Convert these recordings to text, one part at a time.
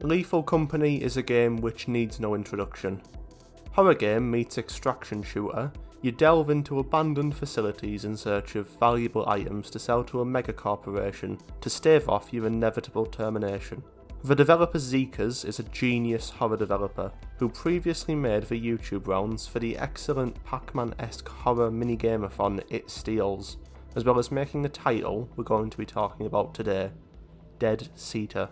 Lethal Company is a game which needs no introduction. Horror game meets extraction shooter, you delve into abandoned facilities in search of valuable items to sell to a mega corporation to stave off your inevitable termination. The developer Zekas is a genius horror developer who previously made the YouTube rounds for the excellent Pac-Man-esque horror minigame-a-thon It Steals, as well as making the title we're going to be talking about today, Dead Seater.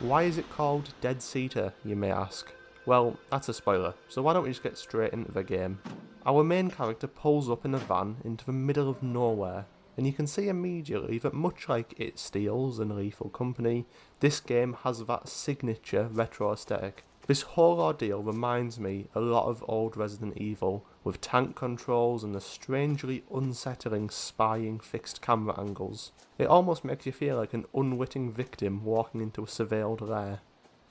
Why is it called Dead Seater, you may ask? Well, that's a spoiler, so why don't we just get straight into the game. Our main character pulls up in a van into the middle of nowhere, and you can see immediately that much like It Steals and Lethal Company, this game has that signature retro aesthetic. This whole ordeal reminds me a lot of old Resident Evil, with tank controls and the strangely unsettling spying fixed camera angles. It almost makes you feel like an unwitting victim walking into a surveilled lair.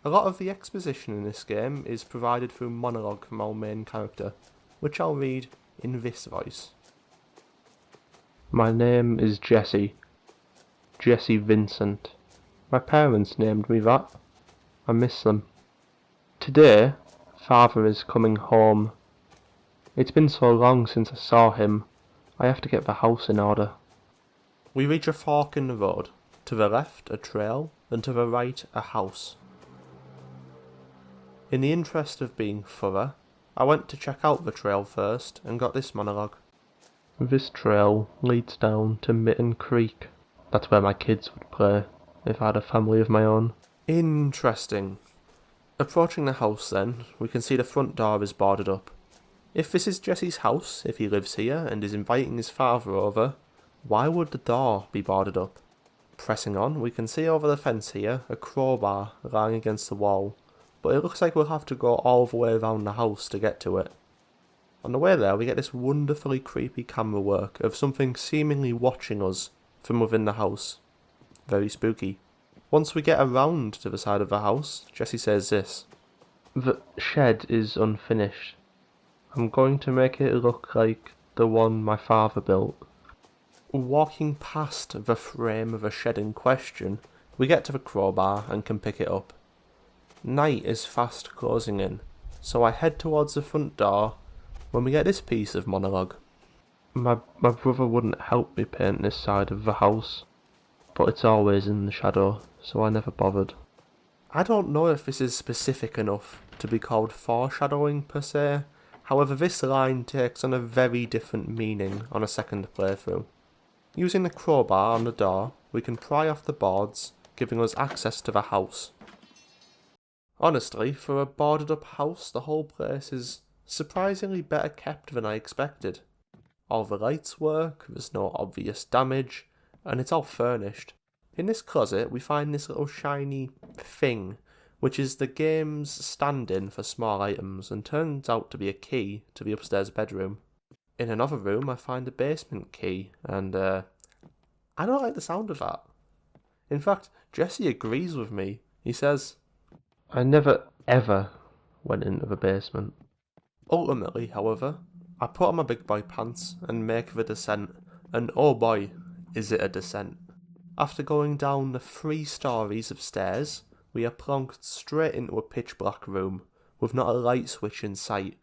A lot of the exposition in this game is provided through monologue from our main character, which I'll read in this voice. My name is Jesse Vincent. My parents named me that. I miss them. Today, Father is coming home. It's been so long since I saw him. I have to get the house in order. We reach a fork in the road. To the left, a trail, and to the right, a house. In the interest of being thorough, I went to check out the trail first and got this monologue. This trail leads down to Mitten Creek. That's where my kids would play, if I had a family of my own. Interesting. Approaching the house then, we can see the front door is boarded up. If this is Jesse's house, if he lives here and is inviting his father over, why would the door be boarded up? Pressing on, we can see over the fence here a crowbar lying against the wall, but it looks like we'll have to go all the way around the house to get to it. On the way there, we get this wonderfully creepy camera work of something seemingly watching us from within the house. Very spooky. Once we get around to the side of the house, Jesse says this. The shed is unfinished. I'm going to make it look like the one my father built. Walking past the frame of a shed in question, we get to the crowbar and can pick it up. Night is fast closing in, so I head towards the front door when we get this piece of monologue. My brother wouldn't help me paint this side of the house, but it's always in the shadow, so I never bothered. I don't know if this is specific enough to be called foreshadowing per se, however this line takes on a very different meaning on a second playthrough. Using the crowbar on the door, we can pry off the boards, giving us access to the house. Honestly, for a boarded up house, the whole place is surprisingly better kept than I expected. All the lights work, there's no obvious damage, and it's all furnished. In this closet, we find this little shiny thing, which is the game's stand-in for small items, and turns out to be a key to the upstairs bedroom. In another room, I find a basement key, and I don't like the sound of that. In fact, Jesse agrees with me. He says, I never, ever went into the basement. Ultimately, however, I put on my big boy pants and make the descent, and oh boy, is it a descent. After going down the 3 stories of stairs, we are plonked straight into a pitch black room, with not a light switch in sight.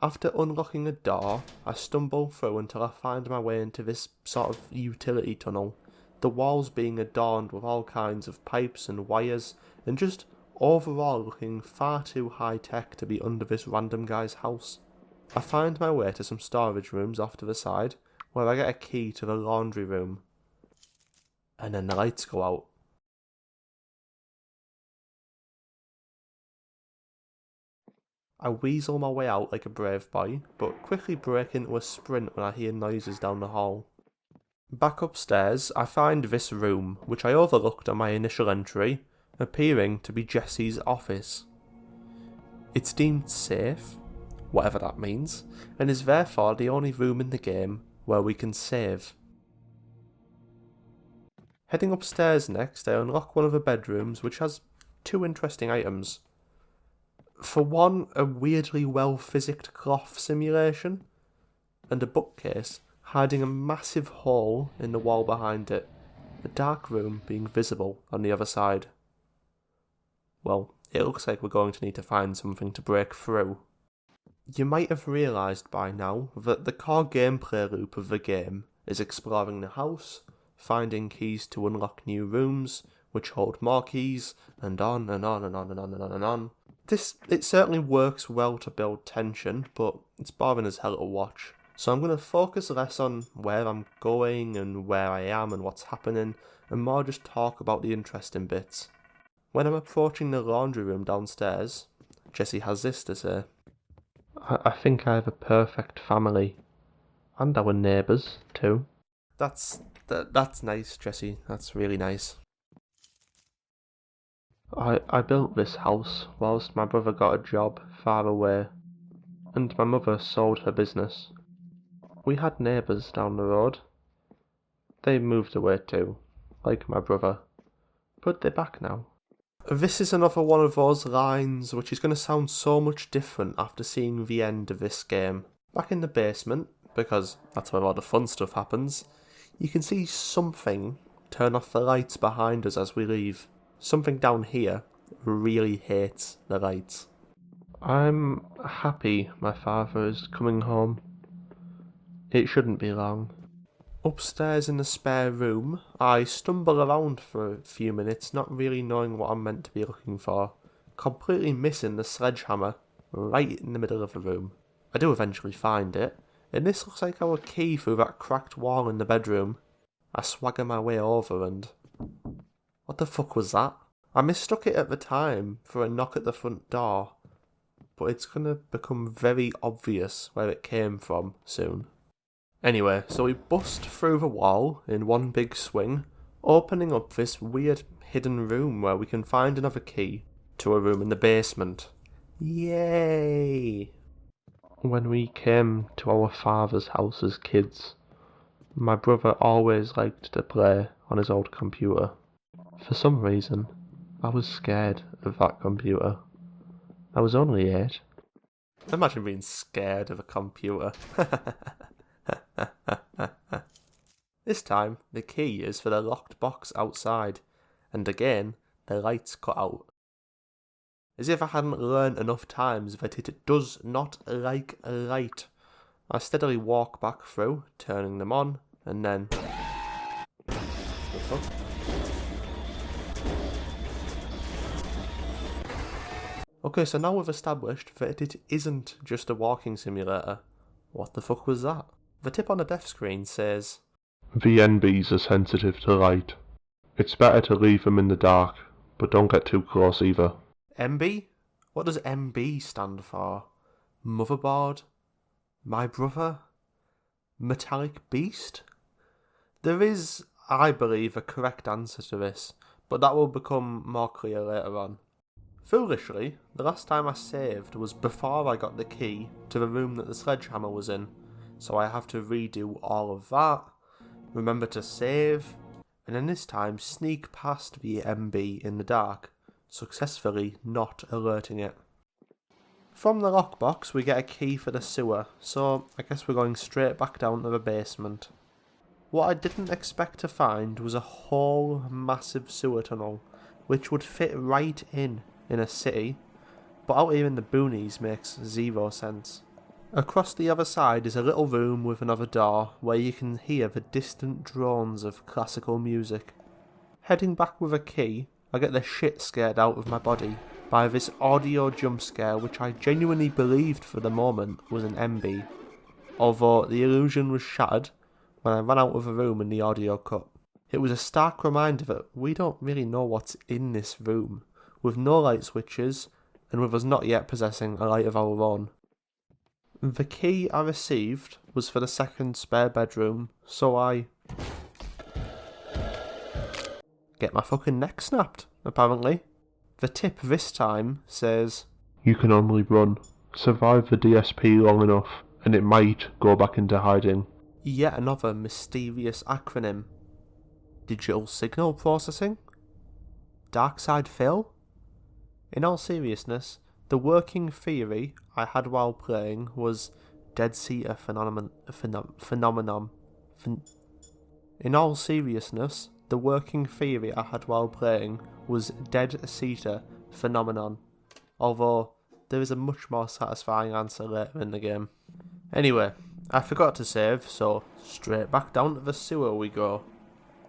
After unlocking a door, I stumble through until I find my way into this sort of utility tunnel, the walls being adorned with all kinds of pipes and wires, and just overall looking far too high-tech to be under this random guy's house. I find my way to some storage rooms off to the side, where I get a key to the laundry room. And then the lights go out. I weasel my way out like a brave boy, but quickly break into a sprint when I hear noises down the hall. Back upstairs, I find this room, which I overlooked on my initial entry, appearing to be Jesse's office. It's deemed safe, whatever that means, and is therefore the only room in the game where we can save. Heading upstairs next, I unlock one of the bedrooms, which has 2 interesting items. For one, a weirdly well-physicked cloth simulation, and a bookcase hiding a massive hole in the wall behind it, a dark room being visible on the other side. Well, it looks like we're going to need to find something to break through. You might have realised by now that the core gameplay loop of the game is exploring the house, finding keys to unlock new rooms, which hold more keys, and on and on and on and on and on and on. It certainly works well to build tension, but it's boring as hell to watch. So I'm going to focus less on where I'm going and where I am and what's happening, and more just talk about the interesting bits. When I'm approaching the laundry room downstairs, Jessie has this to say. I think I have a perfect family. And our neighbours, too. That's nice, Jessie. That's really nice. I built this house whilst my brother got a job far away, and my mother sold her business. We had neighbours down the road. They moved away too, like my brother, but they're back now. This is another one of those lines which is going to sound so much different after seeing the end of this game. Back in the basement, because that's where all the fun stuff happens, you can see something turn off the lights behind us as we leave. Something down here really hates the lights. I'm happy my father is coming home. It shouldn't be long. Upstairs in the spare room, I stumble around for a few minutes, not really knowing what I'm meant to be looking for, completely missing the sledgehammer right in the middle of the room. I do eventually find it, and this looks like our key through that cracked wall in the bedroom. I swagger my way over and... what the fuck was that? I mistook it at the time for a knock at the front door, but it's gonna become very obvious where it came from soon. Anyway, so we bust through the wall in one big swing, opening up this weird hidden room where we can find another key to a room in the basement. Yay! When we came to our father's house as kids, my brother always liked to play on his old computer. For some reason, I was scared of that computer. I was only 8. Imagine being scared of a computer. This time, the key is for the locked box outside, and again, the lights cut out. As if I hadn't learned enough times that it does not like a light. I steadily walk back through, turning them on, and then... the fuck? Okay, so now we've established that it isn't just a walking simulator. What the fuck was that? The tip on the death screen says... VNBs are sensitive to light. It's better to leave them in the dark, but don't get too close either. MB? What does MB stand for? Motherboard? My brother? Metallic beast? There is, I believe, a correct answer to this, but that will become more clear later on. Foolishly, the last time I saved was before I got the key to the room that the sledgehammer was in, so I have to redo all of that, remember to save, and then this time sneak past the MB in the dark, successfully not alerting it. From the lockbox we get a key for the sewer, so I guess we're going straight back down to the basement. What I didn't expect to find was a whole massive sewer tunnel, which would fit right in a city, but out here in the boonies makes zero sense. Across the other side is a little room with another door where you can hear the distant drones of classical music. Heading back with a key, I get the shit scared out of my body by this audio jump scare which I genuinely believed for the moment was an MB, although the illusion was shattered when I ran out of the room and the audio cut. It was a stark reminder that we don't really know what's in this room, with no light switches and with us not yet possessing a light of our own. The key I received was for the second spare bedroom, so I get my fucking neck snapped, apparently. The tip this time says, You can only run. Survive the DSP long enough, and it might go back into hiding. Yet another mysterious acronym. Digital signal processing? Dark side Phil? In all seriousness, the working theory I had while playing was Dead Seater phenomenon. In all seriousness, the working theory I had while playing was dead seater phenomenon, although there is a much more satisfying answer later in the game. Anyway, I forgot to save, so straight back down to the sewer we go.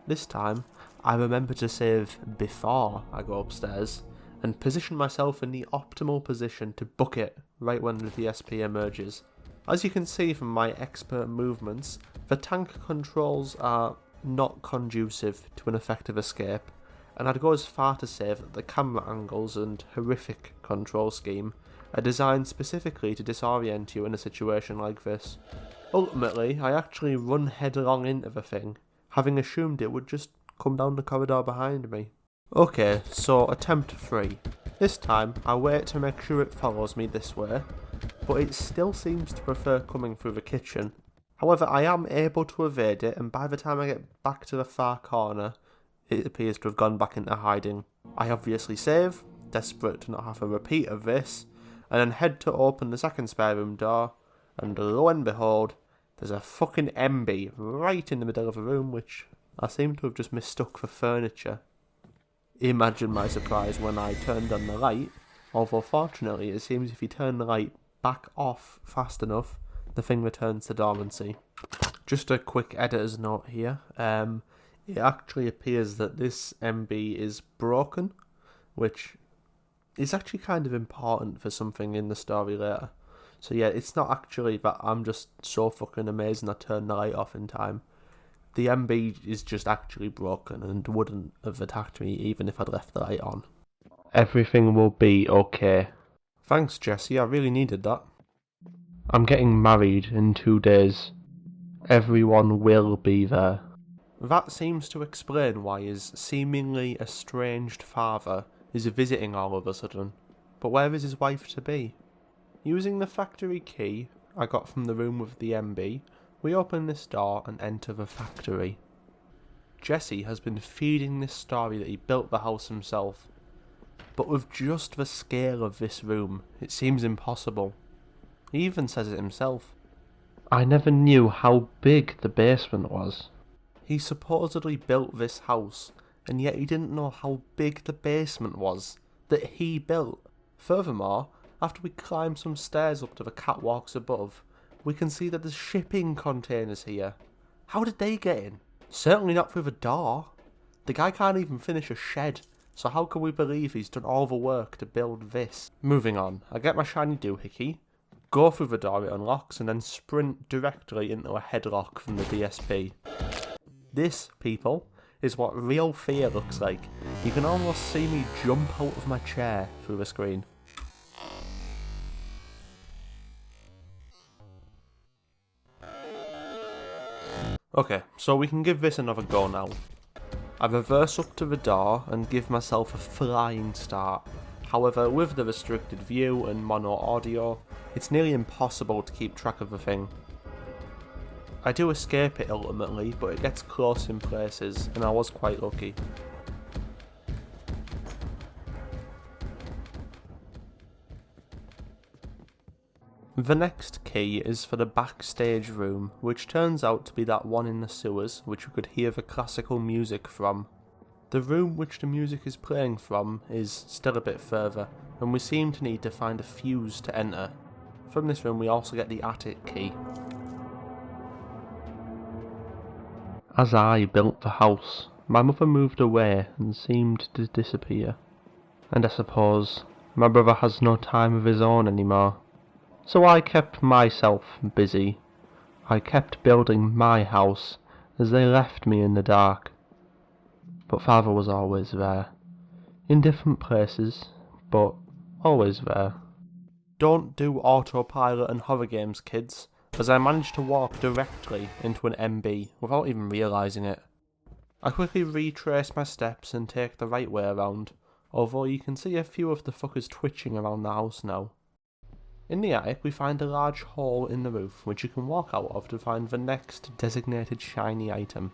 This time, I remember to save before I go upstairs, and position myself in the optimal position to book it right when the DSP emerges. As you can see from my expert movements, the tank controls are not conducive to an effective escape, and I'd go as far to say that the camera angles and horrific control scheme are designed specifically to disorient you in a situation like this. Ultimately, I actually run headlong into the thing, having assumed it would just come down the corridor behind me. Okay, so attempt 3. This time, I wait to make sure it follows me this way, but it still seems to prefer coming through the kitchen. However, I am able to evade it, and by the time I get back to the far corner, it appears to have gone back into hiding. I obviously save, desperate to not have a repeat of this, and then head to open the second spare room door, and lo and behold, there's a fucking MB right in the middle of the room, which I seem to have just mistook for furniture. Imagine my surprise when I turned on the light, although fortunately it seems if you turn the light back off fast enough, the thing returns to dormancy. Just a quick editor's note here. It actually appears that this MB is broken, which is actually kind of important for something in the story later. So yeah, it's not actually that I'm just so fucking amazing I turned the light off in time. The MB is just actually broken and wouldn't have attacked me even if I'd left the light on. Everything will be okay. Thanks, Jesse, I really needed that. I'm getting married in 2 days. Everyone will be there. That seems to explain why his seemingly estranged father is visiting all of a sudden. But where is his wife to be? Using the factory key I got from the room with the MB, we open this door and enter the factory. Jesse has been feeding this story that he built the house himself, but with just the scale of this room, it seems impossible. He even says it himself. I never knew how big the basement was. He supposedly built this house, and yet he didn't know how big the basement was that he built. Furthermore, after we climb some stairs up to the catwalks above, we can see that there's shipping containers here. How did they get in? Certainly not through the door. The guy can't even finish a shed, so how can we believe he's done all the work to build this? Moving on, I get my shiny doohickey, go through the door it unlocks, and then sprint directly into a headlock from the DSP. This, people, is what real fear looks like. You can almost see me jump out of my chair through the screen. Okay, so we can give this another go now. I reverse up to the door and give myself a flying start. However, with the restricted view and mono audio, it's nearly impossible to keep track of the thing. I do escape it ultimately, but it gets close in places, and I was quite lucky. The next key is for the backstage room, which turns out to be that one in the sewers which we could hear the classical music from. The room which the music is playing from is still a bit further, and we seem to need to find a fuse to enter. From this room we also get the attic key. As I built the house, my mother moved away and seemed to disappear. And I suppose my brother has no time of his own anymore. So I kept myself busy. I kept building my house as they left me in the dark. But father was always there. In different places, but always there. Don't do autopilot and horror games, kids, as I managed to walk directly into an MB without even realising it. I quickly retrace my steps and take the right way around, although you can see a few of the fuckers twitching around the house now. In the attic we find a large hole in the roof which you can walk out of to find the next designated shiny item,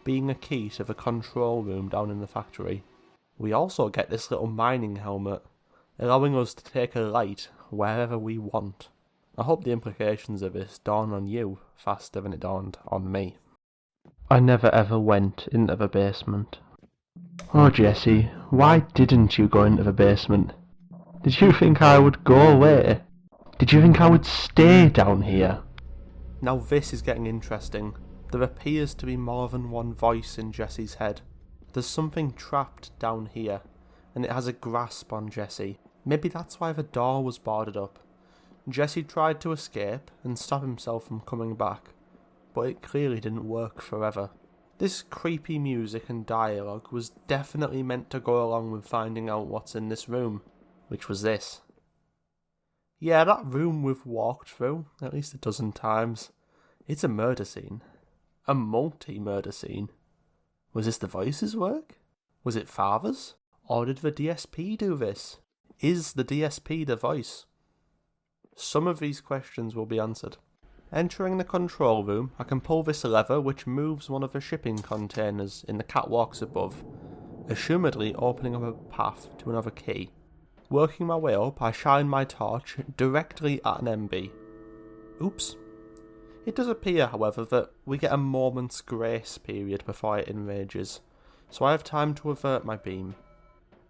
being a key to the control room down in the factory. We also get this little mining helmet, allowing us to take a light wherever we want. I hope the implications of this dawn on you faster than it dawned on me. I never ever went into the basement. Oh, Jesse, why didn't you go into the basement? Did you think I would go away? Did you think I would stay down here? Now this is getting interesting. There appears to be more than one voice in Jesse's head. There's something trapped down here, and it has a grasp on Jesse. Maybe that's why the door was boarded up. Jesse tried to escape and stop himself from coming back, but it clearly didn't work forever. This creepy music and dialogue was definitely meant to go along with finding out what's in this room, which was this. Yeah, that room we've walked through at least a dozen times. It's a murder scene. A multi-murder scene. Was this the voice's work? Was it Father's? Or did the DSP do this? Is the DSP the voice? Some of these questions will be answered. Entering the control room, I can pull this lever which moves one of the shipping containers in the catwalks above, assumedly opening up a path to another key. Working my way up, I shine my torch directly at an MB. Oops. It does appear, however, that we get a moment's grace period before it enrages, so I have time to avert my beam.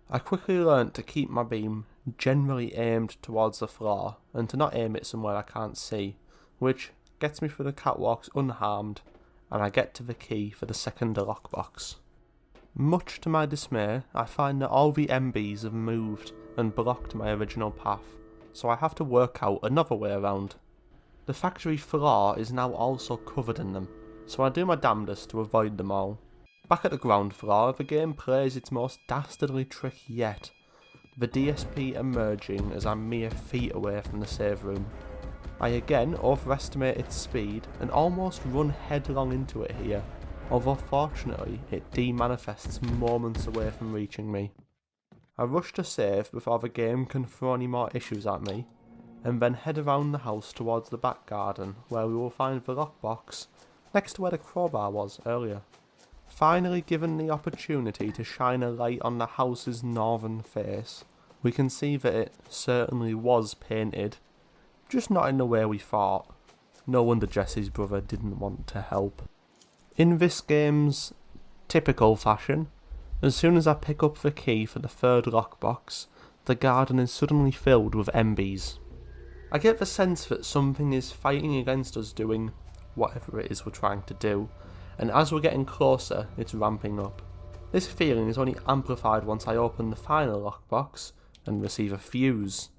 I quickly learnt to keep my beam generally aimed towards the floor, and to not aim it somewhere I can't see, which gets me through the catwalks unharmed, and I get to the key for the second lockbox. Much to my dismay, I find that all the MBs have moved and blocked my original path, so I have to work out another way around. The factory floor is now also covered in them, so I do my damnedest to avoid them all. Back at the ground floor, the game plays its most dastardly trick yet, the DSP emerging as I'm mere feet away from the save room. I again overestimate its speed and almost run headlong into it here, although fortunately it demanifests moments away from reaching me. I rush to save before the game can throw any more issues at me, and then head around the house towards the back garden where we will find the lockbox next to where the crowbar was earlier. Finally given the opportunity to shine a light on the house's northern face, we can see that it certainly was painted, just not in the way we thought. No wonder Jesse's brother didn't want to help. In this game's typical fashion, as soon as I pick up the key for the third lockbox, the garden is suddenly filled with MBs. I get the sense that something is fighting against us doing whatever it is we're trying to do, and as we're getting closer, it's ramping up. This feeling is only amplified once I open the final lockbox and receive a fuse,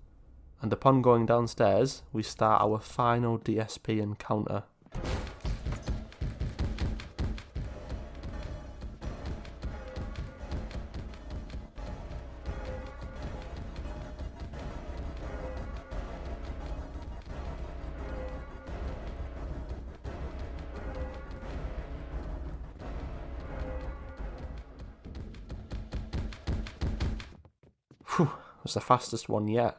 and upon going downstairs, we start our final DSP encounter. Whew, that's the fastest one yet.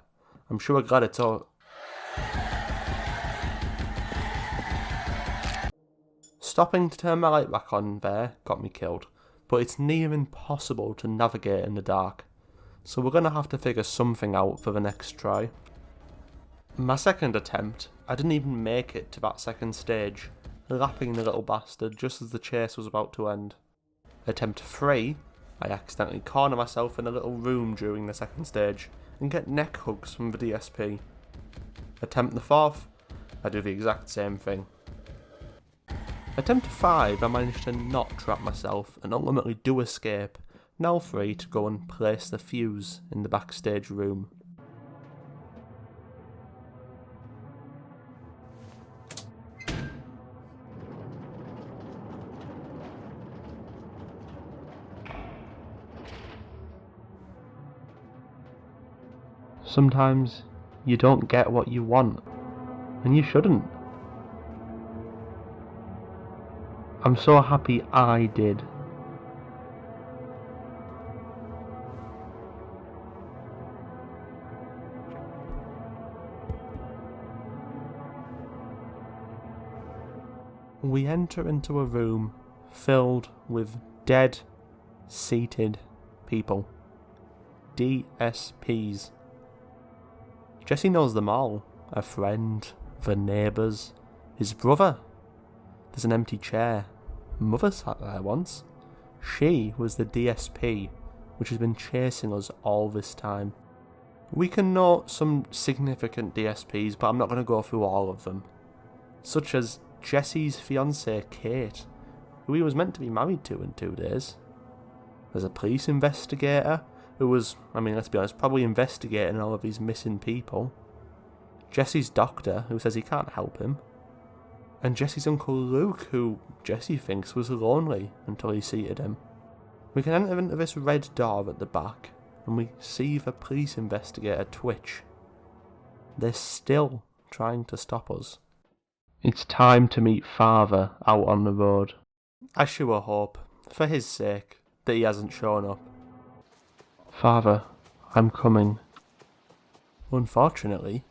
I'm sure glad it's all. Stopping to turn my light back on there got me killed, but it's near impossible to navigate in the dark, so we're gonna have to figure something out for the next try. My second attempt, I didn't even make it to that second stage, lapping the little bastard just as the chase was about to end. Attempt 3, I accidentally corner myself in a little room during the second stage and get neck hugs from the DSP. Attempt the 4th, I do the exact same thing. Attempt 5, I managed to not trap myself and ultimately do escape, now free to go and place the fuse in the backstage room. Sometimes you don't get what you want, and you shouldn't. I'm so happy I did. We enter into a room filled with dead, seated people. DSPs. Jesse knows them all. A friend, the neighbours, his brother. There's an empty chair. Mother sat there once. She was the DSP, which has been chasing us all this time. We can note some significant DSPs, but I'm not going to go through all of them. Such as Jesse's fiancée, Kate, who he was meant to be married to in 2 days. There's a police investigator, who was, let's be honest, probably investigating all of these missing people. Jesse's doctor, who says he can't help him. And Jesse's Uncle Luke, who Jesse thinks was lonely until he seated him. We can enter into this red door at the back, and we see the police investigator twitch. They're still trying to stop us. It's time to meet Father out on the road. I sure hope, for his sake, that he hasn't shown up. Father, I'm coming. Unfortunately,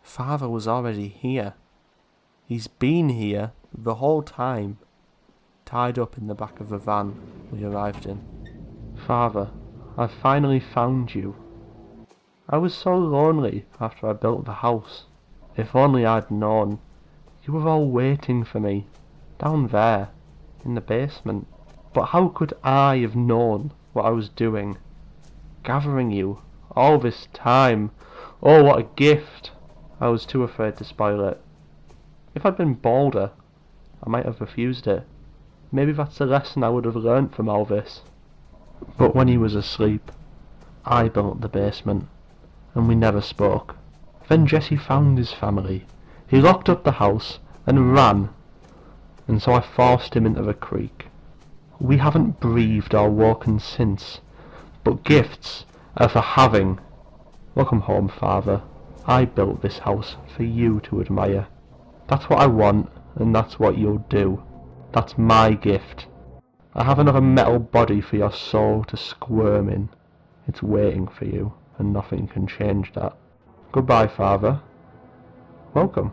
Father was already here. He's been here the whole time, tied up in the back of the van we arrived in. Father, I finally found you. I was so lonely after I built the house. If only I'd known. You were all waiting for me, down there, in the basement. But how could I have known what I was doing? Gathering you, all this time. Oh, what a gift! I was too afraid to spoil it. If I'd been bolder, I might have refused it. Maybe that's the lesson I would have learnt from all this. But when he was asleep, I built the basement, and we never spoke. Then Jesse found his family. He locked up the house and ran, and so I forced him into the creek. We haven't breathed or woken since, but gifts are for having. Welcome home, Father. I built this house for you to admire. That's what I want, and that's what you'll do. That's my gift. I have another metal body for your soul to squirm in. It's waiting for you, and nothing can change that. Goodbye, Father. Welcome.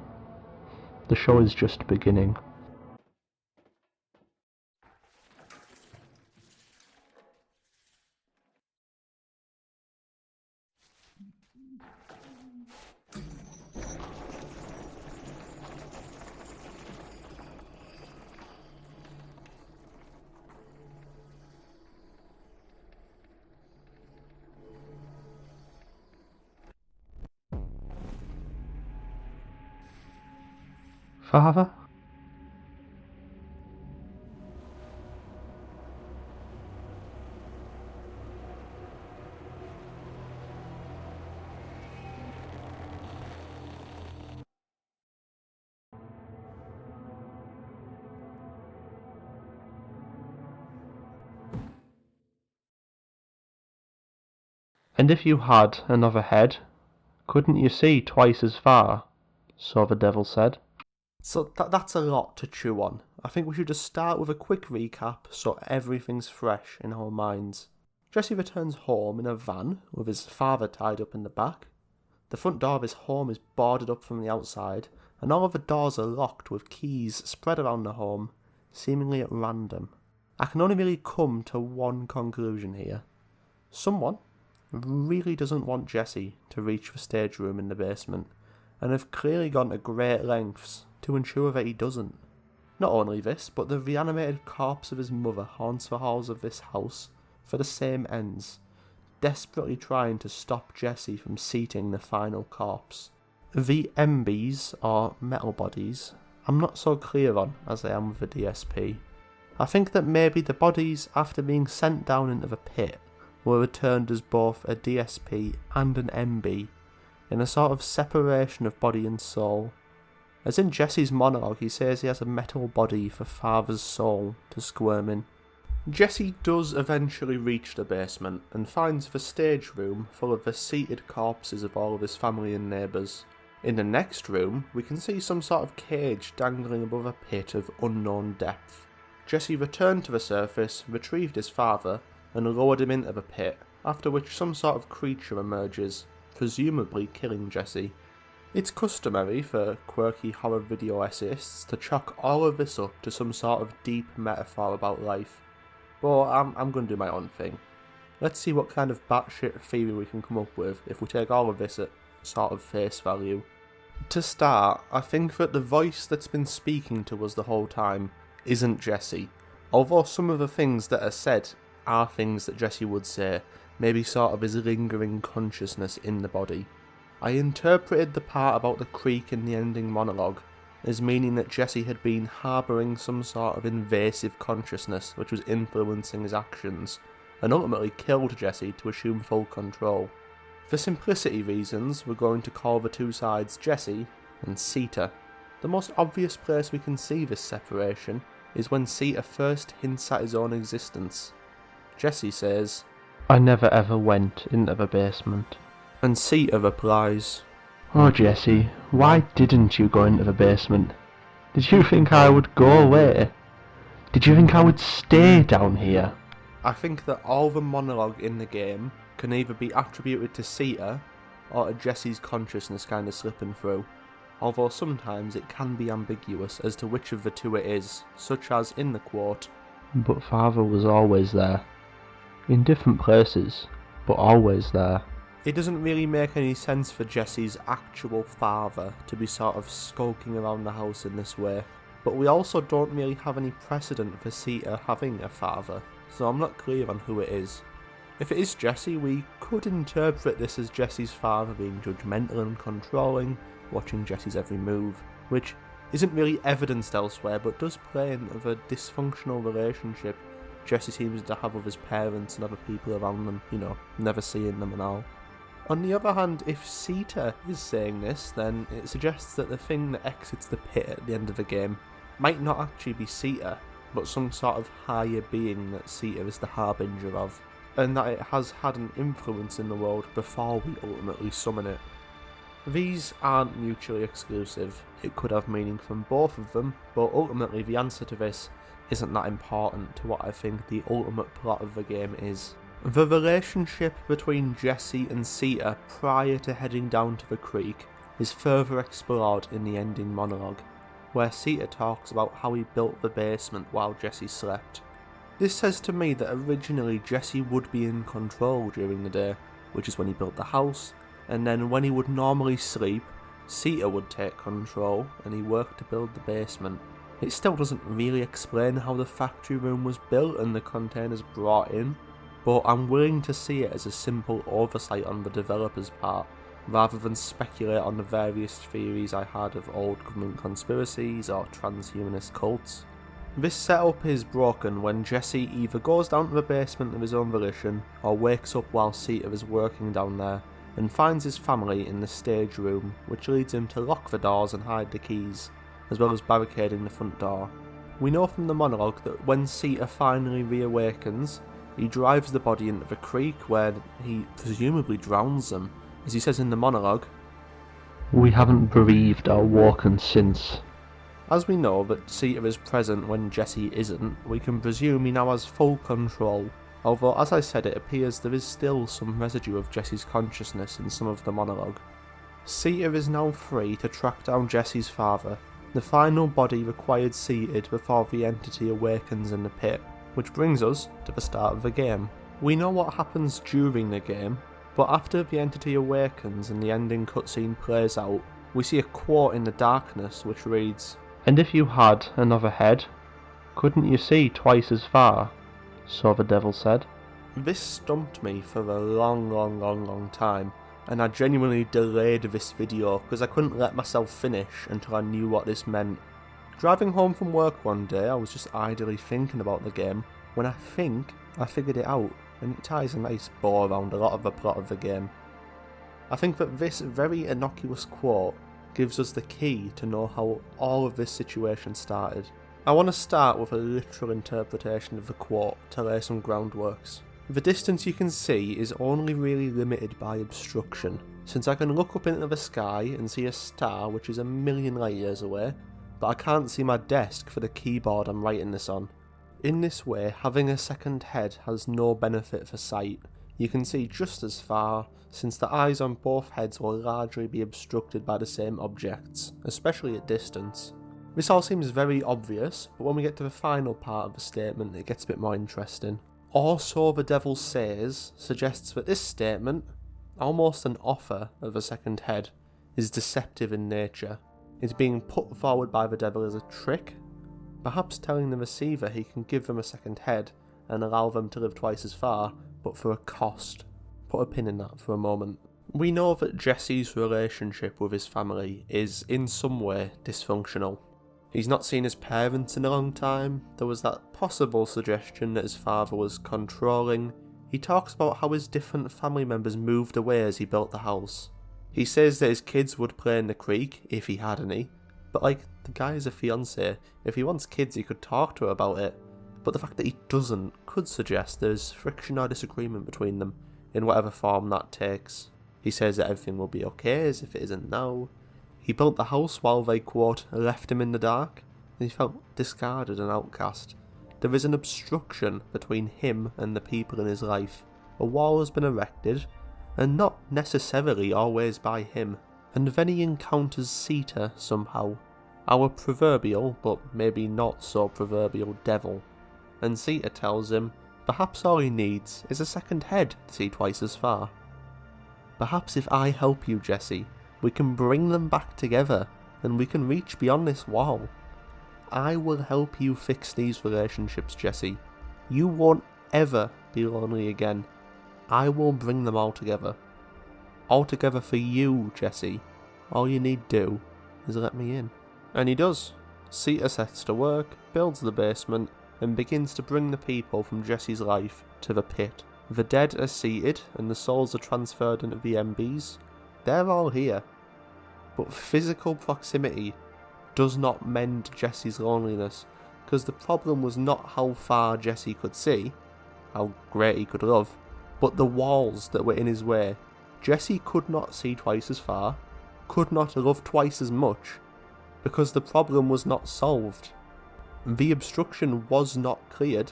The show is just beginning. Father? And if you had another head, couldn't you see twice as far? So the devil said. So that's a lot to chew on. I think we should just start with a quick recap so everything's fresh in our minds. Jesse returns home in a van with his father tied up in the back. The front door of his home is boarded up from the outside, and all of the doors are locked with keys spread around the home, seemingly at random. I can only really come to one conclusion here. Someone really doesn't want Jesse to reach the stage room in the basement, and have clearly gone to great lengths to ensure that he doesn't. Not only this, but the reanimated corpse of his mother haunts the halls of this house for the same ends, desperately trying to stop Jesse from seating the final corpse. The MBs, or metal bodies, I'm not so clear on as I am with the DSP. I think that maybe the bodies, after being sent down into the pit, were returned as both a DSP and an MB, in a sort of separation of body and soul. As in Jesse's monologue, he says he has a metal body for Father's soul to squirm in. Jesse does eventually reach the basement and finds the stage room full of the seated corpses of all of his family and neighbours. In the next room, we can see some sort of cage dangling above a pit of unknown depth. Jesse returned to the surface, retrieved his father, and lowered him into the pit, after which some sort of creature emerges, presumably killing Jesse. It's customary for quirky horror video essayists to chalk all of this up to some sort of deep metaphor about life, but I'm going to do my own thing. Let's see what kind of batshit theory we can come up with if we take all of this at sort of face value. To start, I think that the voice that's been speaking to us the whole time isn't Jesse, Although some of the things that are said are things that Jesse would say, maybe sort of his lingering consciousness in the body. I interpreted the part about the creek in the ending monologue as meaning that Jesse had been harbouring some sort of invasive consciousness which was influencing his actions, and ultimately killed Jesse to assume full control. For simplicity reasons, we're going to call the two sides Jesse and Sita. The most obvious place we can see this separation is when Sita first hints at his own existence. Jesse says, "I never ever went into the basement." And Sita replies, "Oh Jesse, why didn't you go into the basement? Did you think I would go away? Did you think I would stay down here?" I think that all the monologue in the game can either be attributed to Sita or to Jesse's consciousness kind of slipping through, although sometimes it can be ambiguous as to which of the two it is, such as in the quote, "But father was always there. In different places, but always there." It doesn't really make any sense for Jesse's actual father to be sort of skulking around the house in this way, but we also don't really have any precedent for Sita having a father, so I'm not clear on who it is. If it is Jesse, we could interpret this as Jesse's father being judgmental and controlling, watching Jesse's every move, which isn't really evidenced elsewhere but does play into the dysfunctional relationship Jesse seems to have with his parents and other people around them, never seeing them and all. On the other hand, if Sita is saying this, then it suggests that the thing that exits the pit at the end of the game might not actually be Sita, but some sort of higher being that Sita is the harbinger of, and that it has had an influence in the world before we ultimately summon it. These aren't mutually exclusive, it could have meaning from both of them, but ultimately the answer to this isn't that important to what I think the ultimate plot of the game is. The relationship between Jesse and Sita prior to heading down to the creek is further explored in the ending monologue, where Sita talks about how he built the basement while Jesse slept. This says to me that originally Jesse would be in control during the day, which is when he built the house, and then when he would normally sleep, Sita would take control and he worked to build the basement. It still doesn't really explain how the factory room was built and the containers brought in, but I'm willing to see it as a simple oversight on the developer's part, rather than speculate on the various theories I had of old government conspiracies or transhumanist cults. This setup is broken when Jesse either goes down to the basement of his own volition, or wakes up while Sita is working down there, and finds his family in the stage room, which leads him to lock the doors and hide the keys, as well as barricading the front door. We know from the monologue that when Sita finally reawakens, he drives the body into the creek where he presumably drowns them. As he says in the monologue, "We haven't breathed or woken since." As we know that Sita is present when Jesse isn't, we can presume he now has full control, although as I said it appears there is still some residue of Jesse's consciousness in some of the monologue. Sita is now free to track down Jesse's father, the final body required seated before the entity awakens in the pit, which brings us to the start of the game. We know what happens during the game, but after the entity awakens and the ending cutscene plays out, we see a quote in the darkness which reads, "And if you had another head, couldn't you see twice as far?" So the devil said. This stumped me for a long time, and I genuinely delayed this video because I couldn't let myself finish until I knew what this meant. Driving home from work one day, I was just idly thinking about the game when I think I figured it out, and it ties a nice bow around a lot of the plot of the game. I think that this very innocuous quote gives us the key to know how all of this situation started. I want to start with a literal interpretation of the quote to lay some groundworks. The distance you can see is only really limited by obstruction, since I can look up into the sky and see a star which is a million light years away, but I can't see my desk for the keyboard I'm writing this on. In this way, having a second head has no benefit for sight. You can see just as far, since the eyes on both heads will largely be obstructed by the same objects, especially at distance. This all seems very obvious, but when we get to the final part of the statement it gets a bit more interesting. "Or so the devil says" suggests that this statement, almost an offer of a second head, is deceptive in nature. It's being put forward by the devil as a trick, perhaps telling the receiver he can give them a second head and allow them to live twice as far, but for a cost. Put a pin in that for a moment. We know that Jesse's relationship with his family is in some way dysfunctional. He's not seen his parents in a long time. There was that possible suggestion that his father was controlling. He talks about how his different family members moved away as he built the house. He says that his kids would play in the creek, if he had any. But like, the guy is a fiancé. If he wants kids, he could talk to her about it. But the fact that he doesn't could suggest there's friction or disagreement between them, in whatever form that takes. He says that everything will be okay as if it isn't now. He built the house while they, quote, left him in the dark, and he felt discarded and outcast. There is an obstruction between him and the people in his life. A wall has been erected, and not necessarily always by him. And then he encounters Sita somehow, our proverbial, but maybe not so proverbial devil. And Sita tells him perhaps all he needs is a second head to see twice as far. Perhaps if I help you, Jesse, we can bring them back together, and we can reach beyond this wall. I will help you fix these relationships, Jesse. You won't ever be lonely again. I will bring them all together. All together for you, Jesse. All you need do is let me in. And he does. Sita sets to work, builds the basement, and begins to bring the people from Jesse's life to the pit. The dead are seated, and the souls are transferred into the MBs. They're all here. But physical proximity does not mend Jesse's loneliness, because the problem was not how far Jesse could see, how great he could love, but the walls that were in his way. Jesse could not see twice as far, could not love twice as much, because the problem was not solved. The obstruction was not cleared,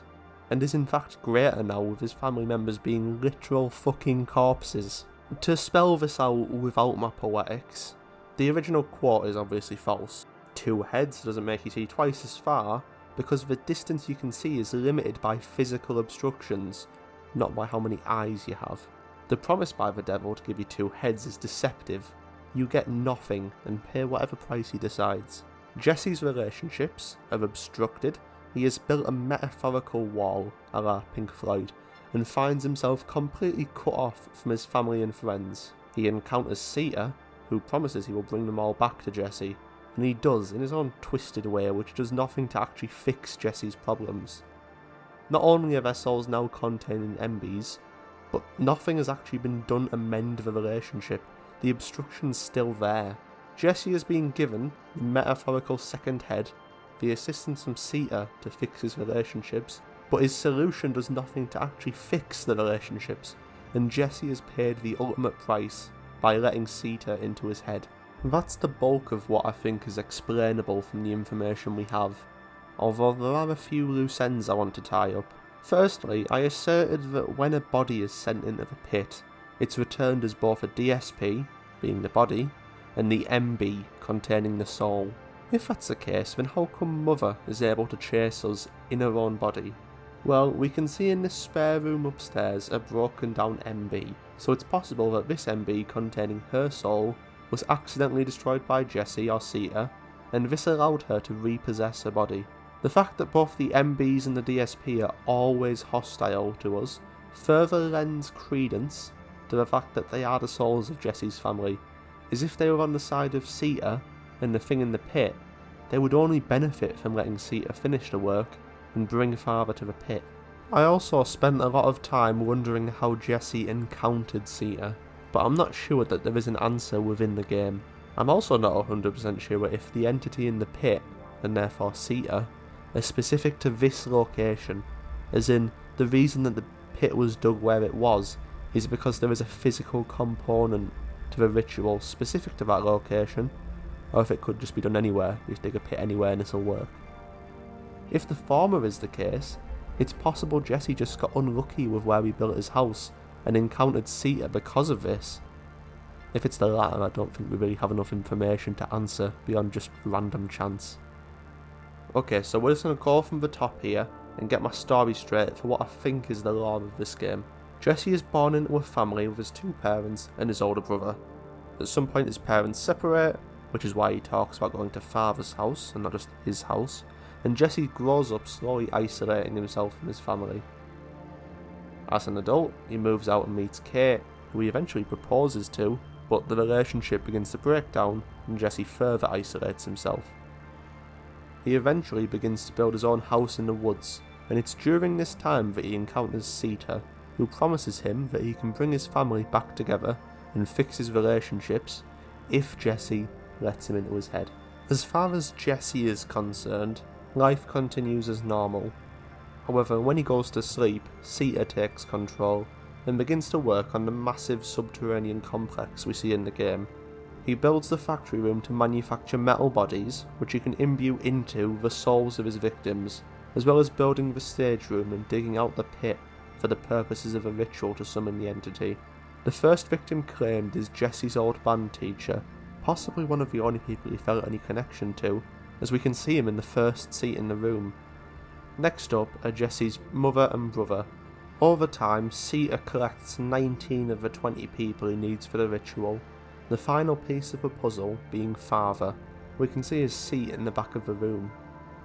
and is in fact greater now with his family members being literal fucking corpses. To spell this out without my poetics, the original quote is obviously false. 2 heads doesn't make you see twice as far, because the distance you can see is limited by physical obstructions, not by how many eyes you have. The promise by the devil to give you 2 heads is deceptive. You get nothing and pay whatever price he decides. Jesse's relationships are obstructed. He has built a metaphorical wall a la Pink Floyd, and finds himself completely cut off from his family and friends. He encounters Sita, who promises he will bring them all back to Jesse, and he does in his own twisted way, which does nothing to actually fix Jesse's problems. Not only are their souls now contained in MBs, but nothing has actually been done to mend the relationship. The obstruction's still there. Jesse has been given the metaphorical second head, the assistance from Sita to fix his relationships, but his solution does nothing to actually fix the relationships, and Jesse has paid the ultimate price by letting Sita into his head. That's the bulk of what I think is explainable from the information we have, although there are a few loose ends I want to tie up. Firstly, I asserted that when a body is sent into the pit, it's returned as both a DSP, being the body, and the MB, containing the soul. If that's the case, then how come Mother is able to chase us in her own body? Well, we can see in this spare room upstairs a broken down MB, so it's possible that this MB containing her soul was accidentally destroyed by Jesse or Sita, and this allowed her to repossess her body. The fact that both the MBs and the DSP are always hostile to us further lends credence to the fact that they are the souls of Jesse's family, as if they were on the side of Sita and the thing in the pit. They would only benefit from letting Sita finish the work and bring Father to the pit. I also spent a lot of time wondering how Jesse encountered Sita, but I'm not sure that there is an answer within the game. I'm also not 100% sure if the entity in the pit, and therefore Sita, are specific to this location, as in the reason that the pit was dug where it was is because there is a physical component to the ritual specific to that location, or if it could just be done anywhere. You dig a pit anywhere and this'll work. If the former is the case, it's possible Jesse just got unlucky with where he built his house and encountered Sita because of this. If it's the latter, I don't think we really have enough information to answer beyond just random chance. Okay, so we're just going to go from the top here and get my story straight for what I think is the lore of this game. Jesse is born into a family with his 2 parents and his older brother. At some point his parents separate, which is why he talks about going to Father's house and not just his house, and Jesse grows up slowly isolating himself from his family. As an adult, he moves out and meets Kate, who he eventually proposes to, but the relationship begins to break down and Jesse further isolates himself. He eventually begins to build his own house in the woods, and it's during this time that he encounters Sita, who promises him that he can bring his family back together and fix his relationships if Jesse lets him into his head. As far as Jesse is concerned, life continues as normal. However, when he goes to sleep, Sita takes control and begins to work on the massive subterranean complex we see in the game. He builds the factory room to manufacture metal bodies, which he can imbue into the souls of his victims, as well as building the stage room and digging out the pit for the purposes of a ritual to summon the entity. The first victim claimed is Jesse's old band teacher, possibly one of the only people he felt any connection to, as we can see him in the first seat in the room. Next up are Jesse's mother and brother. Over time, Sita collects 19 of the 20 people he needs for the ritual, the final piece of the puzzle being father. We can see his seat in the back of the room.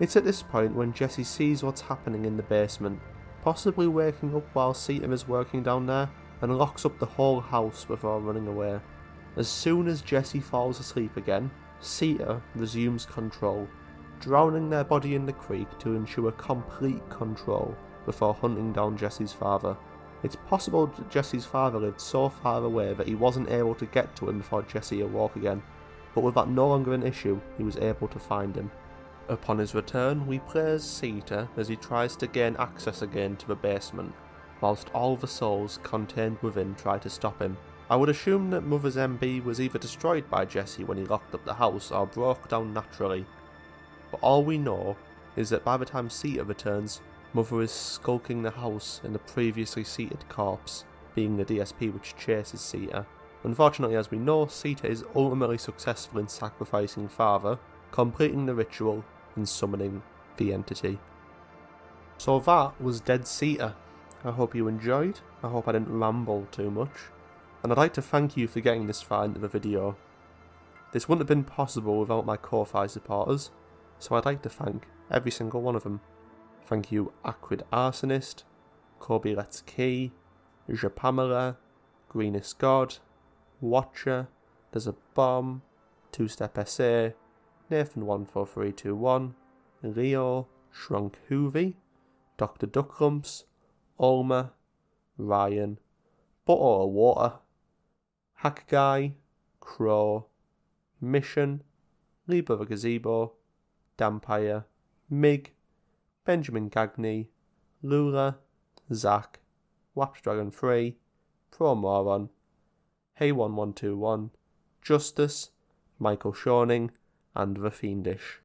It's at this point when Jesse sees what's happening in the basement, possibly waking up while Sita is working down there, and locks up the whole house before running away. As soon as Jesse falls asleep again, Sita resumes control, drowning their body in the creek to ensure complete control before hunting down Jesse's father. It's possible that Jesse's father lived so far away that he wasn't able to get to him before Jesse awoke again, but with that no longer an issue, he was able to find him. Upon his return, we play as Sita as he tries to gain access again to the basement, whilst all the souls contained within try to stop him. I would assume that Mother's MB was either destroyed by Jesse when he locked up the house or broke down naturally, but all we know is that by the time Sita returns, Mother is skulking the house in the previously seated corpse, being the DSP which chases Sita. Unfortunately, as we know, Sita is ultimately successful in sacrificing Father, completing the ritual and summoning the entity. So that was Dead Sita. I hope you enjoyed, I hope I didn't ramble too much, and I'd like to thank you for getting this far into the video. This wouldn't have been possible without my Ko-Fi supporters, so I'd like to thank every single one of them. Thank you Acrid Arsonist, Kobe Let's Key, Japamela, Greenest God, Watcher, There's a Bomb, Two Step SA, Nathan14321, Leo, Shrunk Hoovy, Dr. Ducklumps, Olma, Ryan, Butter Water, Hack Guy, Crow, Mission, Libra the Gazebo, Dampire, Mig, Benjamin Gagney, Lula, Zach, Wapped Dragon 3, Pro Moron, Hey1121, Justice, Michael Schoening, and The Fiendish.